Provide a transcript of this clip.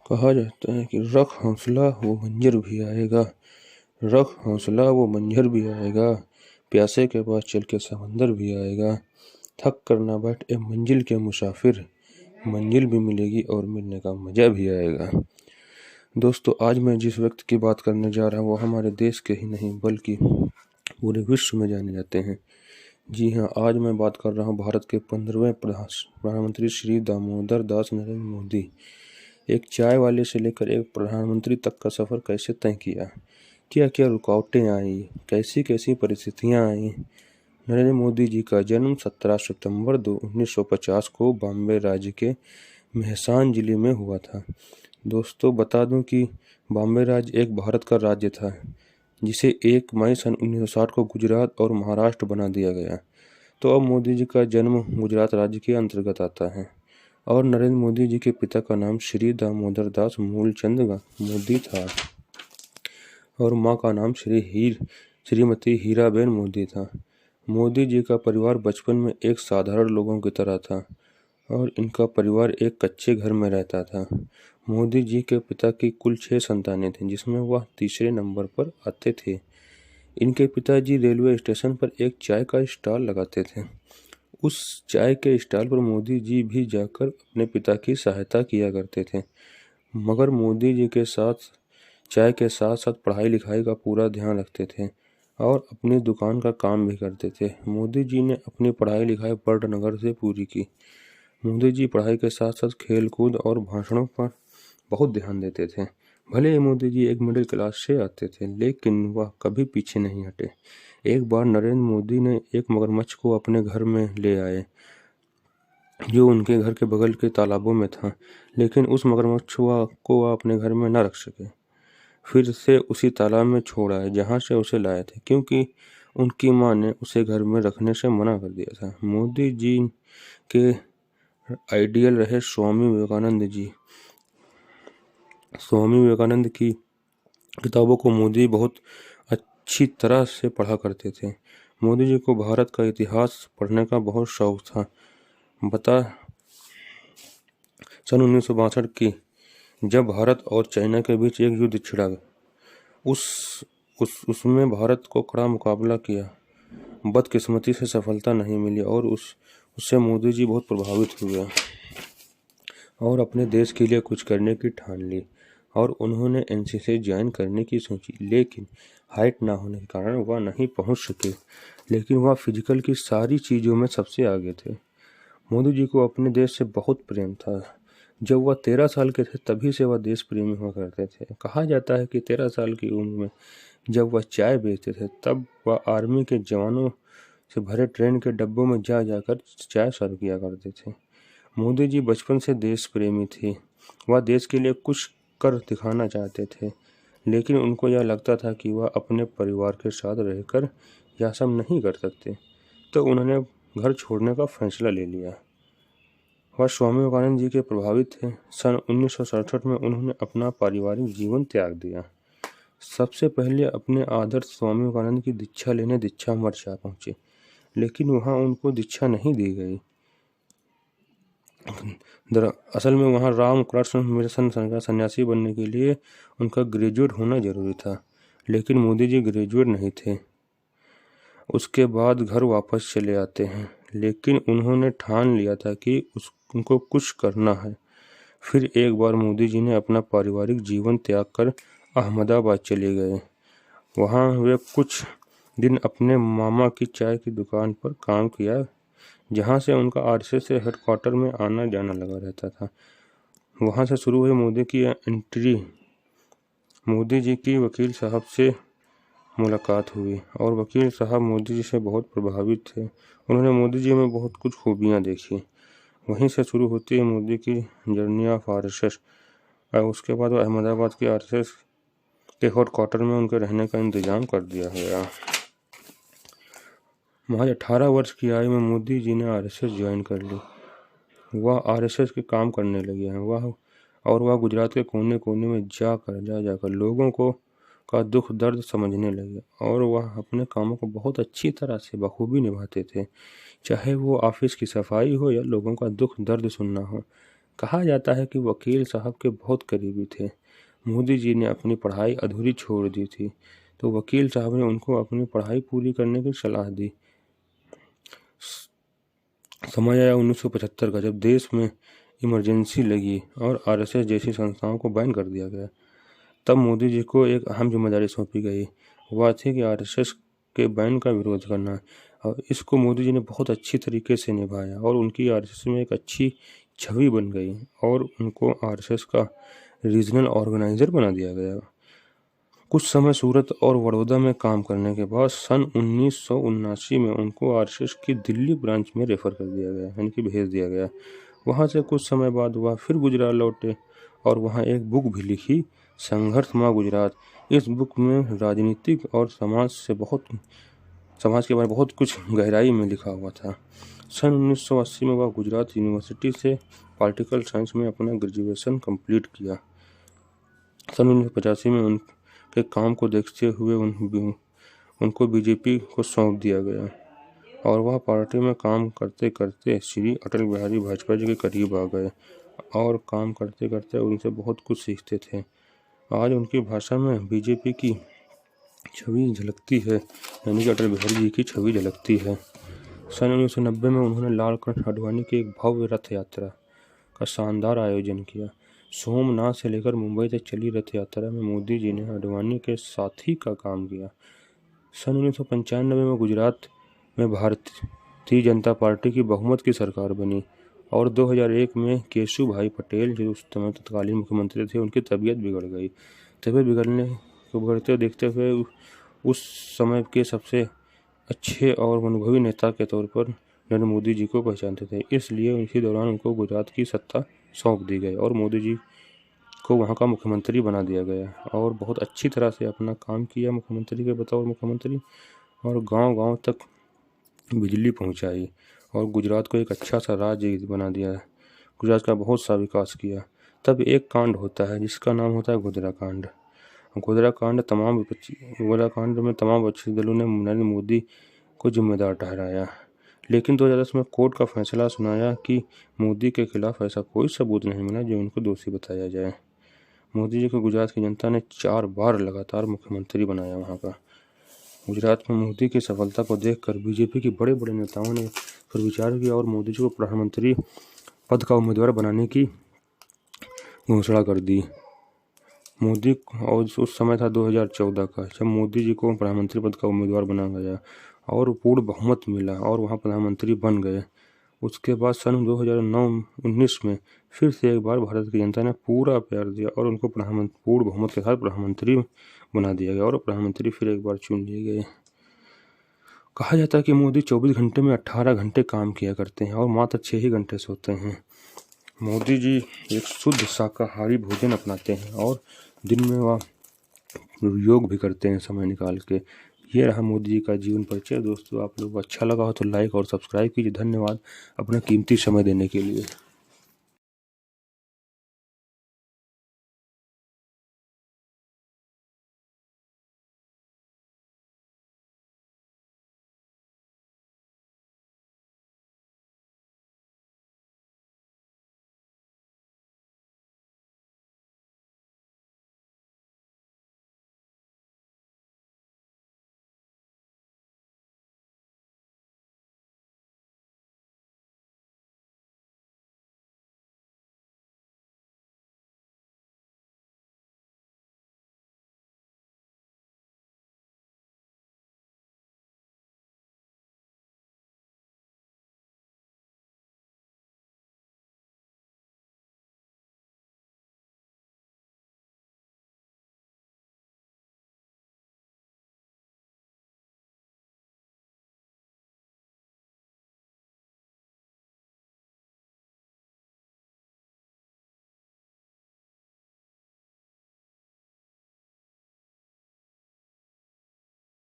कहा जाता है कि रख हौसला वो मंजर भी आएगा, रख हौसला वो मंजर भी आएगा, प्यासे के पास चल के समंदर भी आएगा, थक कर ना बैठ ए मंजिल के मुसाफिर, मंजिल भी मिलेगी और मिलने का मजा भी आएगा। दोस्तों, आज मैं जिस व्यक्ति की बात करने जा रहा हूँ वो हमारे देश के ही नहीं बल्कि पूरे विश्व में जाने जाते हैं। जी हाँ, आज मैं बात कर रहा हूँ भारत के 15वें प्रधानमंत्री श्री दामोदर दास नरेंद्र मोदी। एक चाय वाले से लेकर एक प्रधानमंत्री तक का सफर कैसे तय किया, क्या क्या रुकावटें आई, कैसी कैसी परिस्थितियां आई। नरेंद्र मोदी जी का जन्म 17 सितंबर 1950 को बॉम्बे राज्य के मेहसान जिले में हुआ था। दोस्तों, बता दूं कि बॉम्बे राज्य एक भारत का राज्य था जिसे 1 मई सन 1960 को गुजरात और महाराष्ट्र बना दिया गया। तो अब मोदी जी का जन्म गुजरात राज्य के अंतर्गत आता है और नरेंद्र मोदी जी के पिता का नाम श्री दामोदर दास मूलचंद मोदी था और मां का नाम श्रीमती हीराबेन मोदी था। मोदी जी का परिवार बचपन में एक साधारण लोगों की तरह था और इनका परिवार एक कच्चे घर में रहता था। मोदी जी के पिता की कुल 6 संतानें थीं, जिसमें वह तीसरे नंबर पर आते थे। इनके पिताजी रेलवे स्टेशन पर एक चाय का स्टॉल लगाते थे। उस चाय के स्टॉल पर मोदी जी भी जाकर अपने पिता की सहायता किया करते थे, मगर मोदी जी के साथ चाय के साथ साथ पढ़ाई लिखाई का पूरा ध्यान रखते थे और अपनी दुकान का काम भी करते थे। मोदी जी ने अपनी पढ़ाई लिखाई बड़नगर से पूरी की। मोदी जी पढ़ाई के साथ साथ खेल कूद और भाषणों पर बहुत ध्यान देते थे। भले ही मोदी जी एक मिडिल क्लास से आते थे, लेकिन वह कभी पीछे नहीं हटे। एक बार नरेंद्र मोदी ने एक मगरमच्छ को अपने घर में ले आए जो उनके घर के बगल के तालाबों में था, लेकिन उस मगरमच्छ को वह अपने घर में न रख सके। फिर से उसी तालाब में छोड़ आए जहाँ से उसे लाए थे, क्योंकि उनकी माँ ने उसे घर में रखने से मना कर दिया था। मोदी जी के आइडियल रहे स्वामी विवेकानंद जी। स्वामी विवेकानंद की किताबों को मोदी बहुत अच्छी तरह से पढ़ा करते थे। मोदी जी को भारत का इतिहास पढ़ने का बहुत शौक था। बता सन 1962 की जब भारत और चाइना के बीच एक युद्ध छिड़ा, उसमें भारत को कड़ा मुकाबला किया। बदकिस्मती से सफलता नहीं मिली और उससे मोदी जी बहुत प्रभावित हुए और अपने देश के लिए कुछ करने की ठान ली और उन्होंने एनसीसी ज्वाइन करने की सोची, लेकिन हाइट ना होने के कारण वह नहीं पहुंच सके। लेकिन वह फिजिकल की सारी चीज़ों में सबसे आगे थे। मोदी जी को अपने देश से बहुत प्रेम था। जब वह 13 साल के थे तभी से वह देश प्रेमी हुआ करते थे। कहा जाता है कि 13 साल की उम्र में जब वह चाय बेचते थे तब वह आर्मी के जवानों से भरे ट्रेन के डब्बों में जा जाकर चाय सर्व किया करते थे। मोदी जी बचपन से देश प्रेमी थे। वह देश के लिए कुछ कर दिखाना चाहते थे, लेकिन उनको यह लगता था कि वह अपने परिवार के साथ रहकर यह सब नहीं कर सकते, तो उन्होंने घर छोड़ने का फैसला ले लिया। वह स्वामी विवेकानंद जी के प्रभावित थे। सन 1967 में उन्होंने अपना पारिवारिक जीवन त्याग दिया। सबसे पहले अपने आदर्श स्वामी विवेकानंद की दीक्षा लेने दीक्षा मठ जा पहुंचे, लेकिन वहां उनको दीक्षा नहीं दी गई। असल में वहाँ रामकृष्ण मिशन का सन्यासी बनने के लिए उनका ग्रेजुएट होना जरूरी था, लेकिन मोदी जी ग्रेजुएट नहीं थे। उसके बाद घर वापस चले आते हैं, लेकिन उन्होंने ठान लिया था कि उनको कुछ करना है। फिर एक बार मोदी जी ने अपना पारिवारिक जीवन त्याग कर अहमदाबाद चले गए। वहाँ वे कुछ दिन अपने मामा की चाय की दुकान पर काम किया, जहाँ से उनका आरएसएस से हेडक्वार्टर में आना जाना लगा रहता था। वहाँ से शुरू हुई मोदी की एंट्री। मोदी जी की वकील साहब से मुलाकात हुई और वकील साहब मोदी जी से बहुत प्रभावित थे। उन्होंने मोदी जी में बहुत कुछ खूबियाँ देखी। वहीं से शुरू होती है मोदी की जर्नी ऑफ आरएसएस। और उसके बाद वो अहमदाबाद के आरएसएस के हेडक्वार्टर में उनके रहने का इंतजाम कर दिया गया। महज 18 वर्ष की आयु में मोदी जी ने आरएसएस ज्वाइन कर ली। वह आरएसएस के काम करने लगे हैं। वह गुजरात के कोने कोने में जाकर लोगों का दुख दर्द समझने लगे और वह अपने कामों को बहुत अच्छी तरह से बखूबी निभाते थे। चाहे वो ऑफिस की सफाई हो या लोगों का दुख दर्द सुनना हो, कहा जाता है कि वकील साहब के बहुत करीबी थे। मोदी जी ने अपनी पढ़ाई अधूरी छोड़ दी थी, तो वकील साहब ने उनको अपनी पढ़ाई पूरी करने की सलाह दी। समय आया 1975 का, जब देश में इमरजेंसी लगी और आरएसएस जैसी संस्थाओं को बैन कर दिया गया। तब मोदी जी को एक अहम जिम्मेदारी सौंपी गई, वह थी कि आरएसएस के बैन का विरोध करना। और इसको मोदी जी ने बहुत अच्छी तरीके से निभाया और उनकी आरएसएस में एक अच्छी छवि बन गई और उनको आरएसएस का रीजनल ऑर्गेनाइजर बना दिया गया। कुछ समय सूरत और बड़ौदा में काम करने के बाद सन 1979 में उनको आरएसएस की दिल्ली ब्रांच में रेफर कर दिया गया, यानी कि भेज दिया गया। वहाँ से कुछ समय बाद वह फिर गुजरात लौटे और वहाँ एक बुक भी लिखी, संघर्ष माँ गुजरात। इस बुक में राजनीतिक और समाज के बारे में बहुत कुछ गहराई में लिखा हुआ था। सन 1980 में वह गुजरात यूनिवर्सिटी से पॉलिटिकल साइंस में अपना ग्रेजुएशन कंप्लीट किया। सन 1985 में उनके काम को देखते हुए उनको बीजेपी को सौंप दिया गया और वह पार्टी में काम करते करते श्री अटल बिहारी वाजपेयी जी के करीब आ गए और काम करते करते उनसे बहुत कुछ सीखते थे। आज उनकी भाषा में बीजेपी की छवि झलकती है, यानी कि अटल बिहारी जी की छवि झलकती है। सन 1990 में उन्होंने लाल कृष्ण आडवाणी की एक भव्य रथ यात्रा का शानदार आयोजन किया। सोमनाथ से लेकर मुंबई तक चली रथ यात्रा में मोदी जी ने आडवाणी के साथी का काम किया। सन 1995 में गुजरात में भारतीय जनता पार्टी की बहुमत की सरकार बनी और 2001 में केशु भाई पटेल, जो उस समय तत्कालीन मुख्यमंत्री थे, उनकी तबीयत बिगड़ गई। तबीयत बिगड़ते देखते हुए उस समय के सबसे अच्छे और अनुभवी नेता के तौर पर नरेंद्र मोदी जी को पहचानते थे, इसलिए इसी दौरान उनको गुजरात की सत्ता सौंप दी गई और मोदी जी को वहाँ का मुख्यमंत्री बना दिया गया और बहुत अच्छी तरह से अपना काम किया मुख्यमंत्री के बतौर मुख्यमंत्री, और गांव-गांव तक बिजली पहुंचाई और गुजरात को एक अच्छा सा राज्य बना दिया। गुजरात का बहुत सा विकास किया। तब एक कांड होता है जिसका नाम होता है गोधरा कांड। गोधरा कांड में तमाम विपक्षी दलों ने नरेंद्र मोदी को जिम्मेदार ठहराया, लेकिन 2010 में कोर्ट का फैसला सुनाया कि मोदी के खिलाफ ऐसा कोई सबूत नहीं मिला जो उनको दोषी बताया जाए। मोदी जी को गुजरात की जनता ने 4 बार लगातार मुख्यमंत्री बनाया। वहाँ का गुजरात में मोदी की सफलता को देखकर बीजेपी के बड़े बड़े नेताओं ने फिर विचार किया और मोदी जी को प्रधानमंत्री पद का उम्मीदवार बनाने की घोषणा कर दी। मोदी, और उस समय था 2014 का, जब मोदी जी को प्रधानमंत्री पद का उम्मीदवार बनाया गया और पूर्ण बहुमत मिला और वहाँ प्रधानमंत्री बन गए। उसके बाद सन 2019 में फिर से एक बार भारत की जनता ने पूरा प्यार दिया और उनको पूर्ण बहुमत के साथ प्रधानमंत्री बना दिया गया और प्रधानमंत्री फिर एक बार चुन लिए गए। कहा जाता है कि मोदी 24 घंटे में 18 घंटे काम किया करते हैं और मात्र 6 ही घंटे सोते हैं। मोदी जी एक शुद्ध शाकाहारी भोजन अपनाते हैं और दिन में वह योग भी करते हैं समय निकाल के। ये रहा मोदी जी का जीवन परिचय। दोस्तों, आप लोगों को अच्छा लगा हो तो लाइक और सब्सक्राइब कीजिए। धन्यवाद अपना कीमती समय देने के लिए।